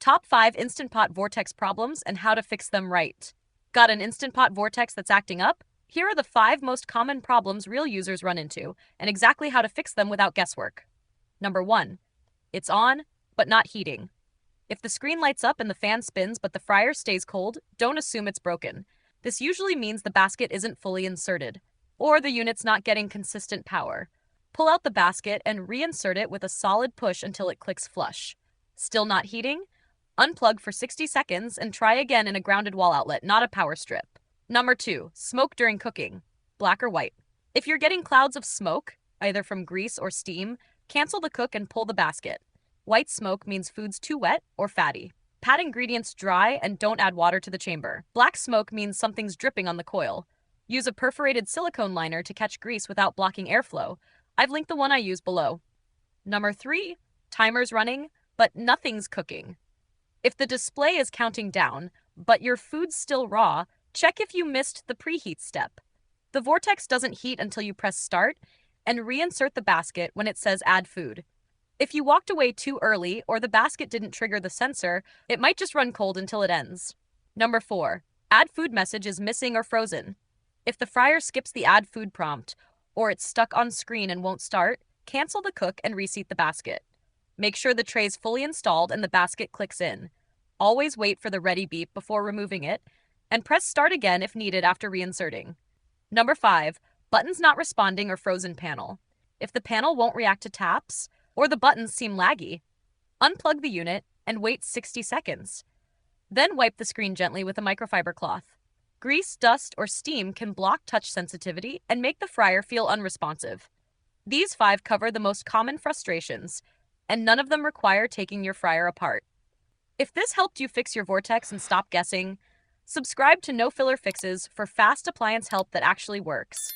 Top 5 Instant Pot Vortex Problems and how to fix them right. Got an Instant Pot Vortex that's acting up? Here are the 5 most common problems real users run into, and exactly how to fix them without guesswork. Number 1. It's on, but not heating. If the screen lights up and the fan spins but the fryer stays cold, don't assume it's broken. This usually means the basket isn't fully inserted, or the unit's not getting consistent power. Pull out the basket and reinsert it with a solid push until it clicks flush. Still not heating? Unplug for 60 seconds and try again in a grounded wall outlet, not a power strip. Number 2. Smoke during cooking. Black or white. If you're getting clouds of smoke, either from grease or steam, cancel the cook and pull the basket. White smoke means food's too wet or fatty. Pat ingredients dry and don't add water to the chamber. Black smoke means something's dripping on the coil. Use a perforated silicone liner to catch grease without blocking airflow. I've linked the one I use below. Number 3. Timer's running, but nothing's cooking. If the display is counting down, but your food's still raw, check if you missed the preheat step. The Vortex doesn't heat until you press start, and reinsert the basket when it says add food. If you walked away too early or the basket didn't trigger the sensor, it might just run cold until it ends. Number 4. Add food message is missing or frozen. If the fryer skips the add food prompt, or it's stuck on screen and won't start, cancel the cook and reseat the basket. Make sure the tray's fully installed and the basket clicks in. Always wait for the ready beep before removing it, and press start again if needed after reinserting. Number 5. Buttons not responding or frozen panel. If the panel won't react to taps, or the buttons seem laggy, unplug the unit and wait 60 seconds. Then wipe the screen gently with a microfiber cloth. Grease, dust, or steam can block touch sensitivity and make the fryer feel unresponsive. These 5 cover the most common frustrations, and none of them require taking your fryer apart. If this helped you fix your Vortex and stop guessing, subscribe to No Filler Fixes for fast appliance help that actually works.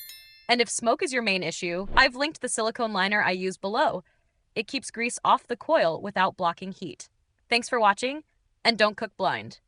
And if smoke is your main issue, I've linked the silicone liner I use below. It keeps grease off the coil without blocking heat. Thanks for watching, and don't cook blind.